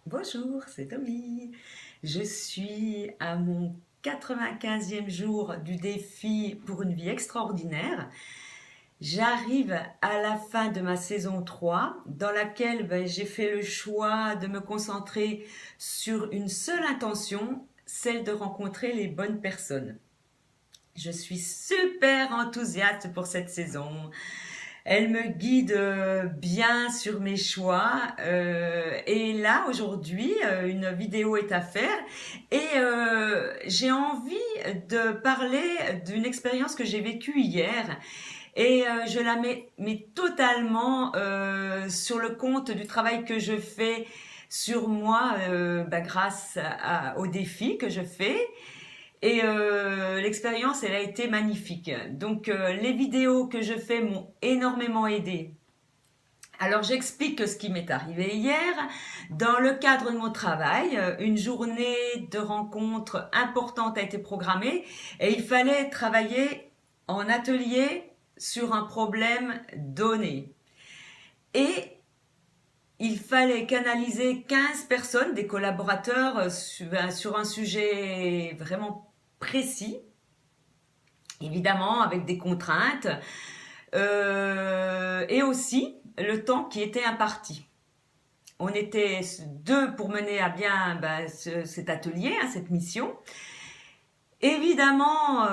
Bonjour, c'est Tommy. Je suis à mon 95e jour du défi pour une vie extraordinaire. J'arrive à la fin de ma saison 3, dans laquelle j'ai fait le choix de me concentrer sur une seule intention, celle de rencontrer les bonnes personnes. Je suis super enthousiaste pour cette saison. Elle me guide bien sur mes choix. Et là, aujourd'hui, une vidéo est à faire. Et j'ai envie de parler d'une expérience que j'ai vécue hier. Et je la mets totalement sur le compte du travail que je fais sur moi grâce au défi que je fais. Et l'expérience, elle a été magnifique. Donc, les vidéos que je fais m'ont énormément aidé. Alors, j'explique ce qui m'est arrivé hier. Dans le cadre de mon travail, une journée de rencontre importante a été programmée et il fallait travailler en atelier sur un problème donné. Et il fallait canaliser 15 personnes, des collaborateurs, sur un sujet vraiment précis, évidemment avec des contraintes, et aussi le temps qui était imparti. On était deux pour mener à bien cet atelier, cette mission. Évidemment,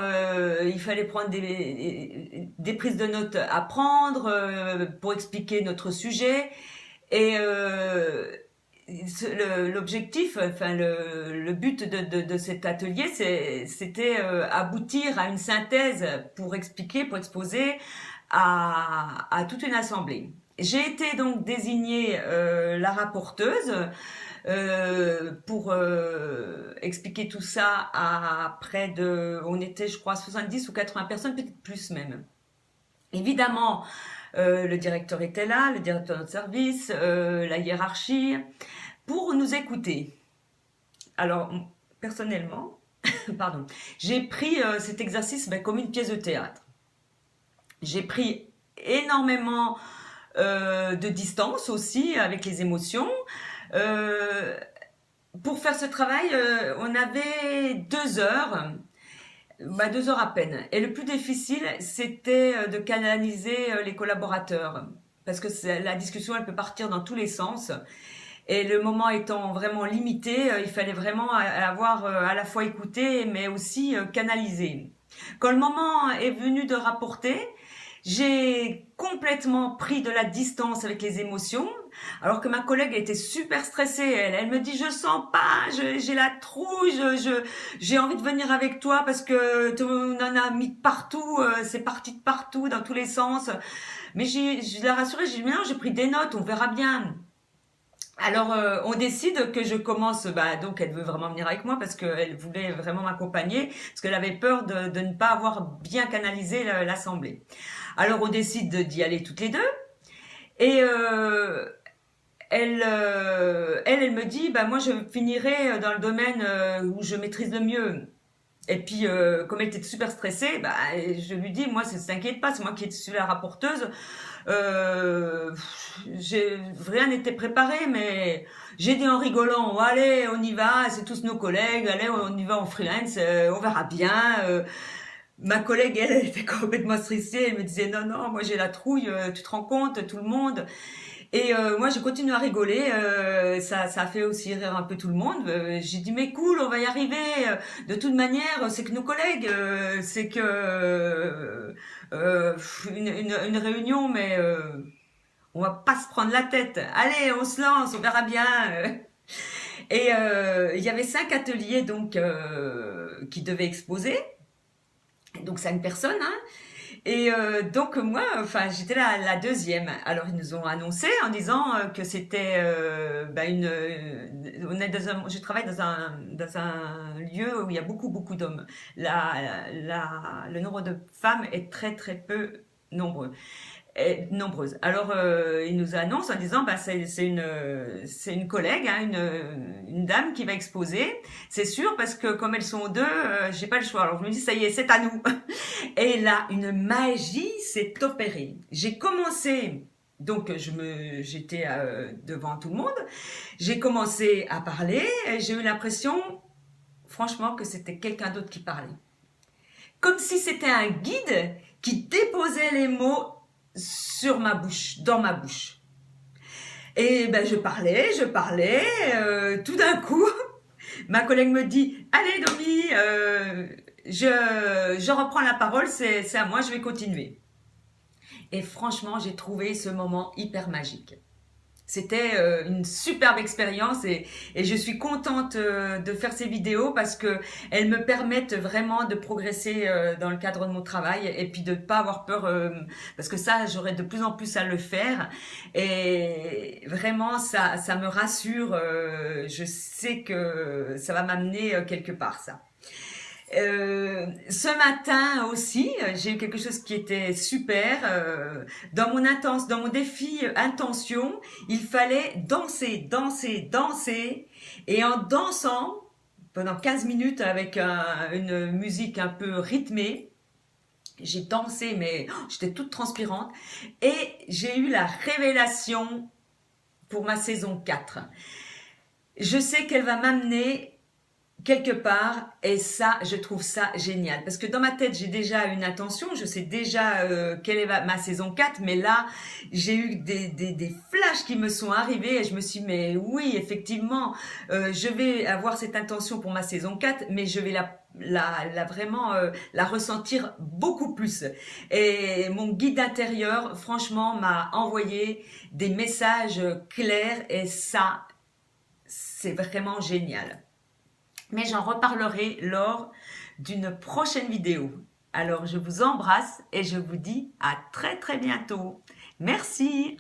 il fallait prendre des prises de notes à prendre pour expliquer notre sujet. Et l'objectif, enfin le but de cet atelier, c'était aboutir à une synthèse pour expliquer, pour exposer à toute une assemblée. J'ai été donc désignée la rapporteuse pour expliquer tout ça à près de, on était je crois 70 ou 80 personnes, peut-être plus même. Évidemment, le directeur était là, le directeur de service, la hiérarchie, pour nous écouter. Alors, personnellement, pardon, j'ai pris cet exercice comme une pièce de théâtre. J'ai pris énormément de distance aussi avec les émotions. Euh, pour faire ce travail, on avait 2 heures. 2 heures à peine. Et le plus difficile, c'était de canaliser les collaborateurs. Parce que la discussion, elle peut partir dans tous les sens. Et le moment étant vraiment limité, il fallait vraiment avoir à la fois écouté, mais aussi canalisé. Quand le moment est venu de rapporter, j'ai complètement pris de la distance avec les émotions, alors que ma collègue était super stressée. Elle me dit, je sens pas, j'ai la trouille, j'ai envie de venir avec toi parce que tu en as mis de partout, c'est parti de partout, dans tous les sens. Mais je l'ai rassurée, j'ai dit, mais non, j'ai pris des notes, on verra bien. Alors, on décide que je commence. Donc, elle veut vraiment venir avec moi parce qu'elle voulait vraiment m'accompagner, parce qu'elle avait peur de ne pas avoir bien canalisé l'assemblée. Alors, on décide d'y aller toutes les deux. Et elle me dit, moi, je finirai dans le domaine où je maîtrise le mieux. Et puis, comme elle était super stressée, je lui dis, moi, t'inquiète pas, c'est moi qui suis la rapporteuse. Euh, Rien n'était préparé, mais j'ai dit en rigolant, allez, on y va, c'est tous nos collègues, allez, on y va en freelance, on verra bien. Ma collègue, elle était complètement stressée, elle me disait, non, non, moi j'ai la trouille, tu te rends compte, tout le monde. Et moi, j'ai continué à rigoler. Ça a fait aussi rire un peu tout le monde. J'ai dit, mais cool, on va y arriver. De toute manière, c'est que nos collègues, c'est que une réunion, mais on va pas se prendre la tête. Allez, on se lance, on verra bien. Et il y avait 5 ateliers donc qui devaient exposer. Donc 5 personnes, hein. Et donc moi, enfin, j'étais la deuxième. Alors ils nous ont annoncé en disant que c'était on est je travaille dans un lieu où il y a beaucoup d'hommes. Le nombre de femmes est très très peu nombreux. Nombreuses. Alors il nous annonce en disant c'est une collègue, hein, une dame qui va exposer. C'est sûr parce que comme elles sont deux, j'ai pas le choix. Alors je me dis ça y est, c'est à nous. Et là, une magie s'est opérée. J'ai commencé Donc j'étais devant tout le monde. J'ai commencé à parler et j'ai eu l'impression, franchement, que c'était quelqu'un d'autre qui parlait. Comme si c'était un guide qui déposait les mots sur ma bouche, dans ma bouche. Et ben je parlais, tout d'un coup, ma collègue me dit, allez Domi, je reprends la parole, c'est à moi, je vais continuer. Et franchement, j'ai trouvé ce moment hyper magique. C'était une superbe expérience et je suis contente de faire ces vidéos parce que elles me permettent vraiment de progresser dans le cadre de mon travail et puis de ne pas avoir peur parce que ça j'aurais de plus en plus à le faire et vraiment ça me rassure. Je sais que ça va m'amener quelque part ça. Ce matin aussi, j'ai eu quelque chose qui était super. Dans mon défi intention, il fallait danser, danser, danser. Et en dansant pendant 15 minutes avec une musique un peu rythmée, j'ai dansé, mais j'étais toute transpirante. Et j'ai eu la révélation pour ma saison 4. Je sais qu'elle va m'amener quelque part et ça je trouve ça génial parce que dans ma tête j'ai déjà une intention, je sais déjà quelle est ma saison 4, mais là j'ai eu des flashs qui me sont arrivés et je me suis dit mais oui effectivement je vais avoir cette intention pour ma saison 4 mais je vais vraiment la ressentir beaucoup plus et mon guide intérieur franchement m'a envoyé des messages clairs et ça c'est vraiment génial. Mais j'en reparlerai lors d'une prochaine vidéo. Alors je vous embrasse et je vous dis à très très bientôt. Merci.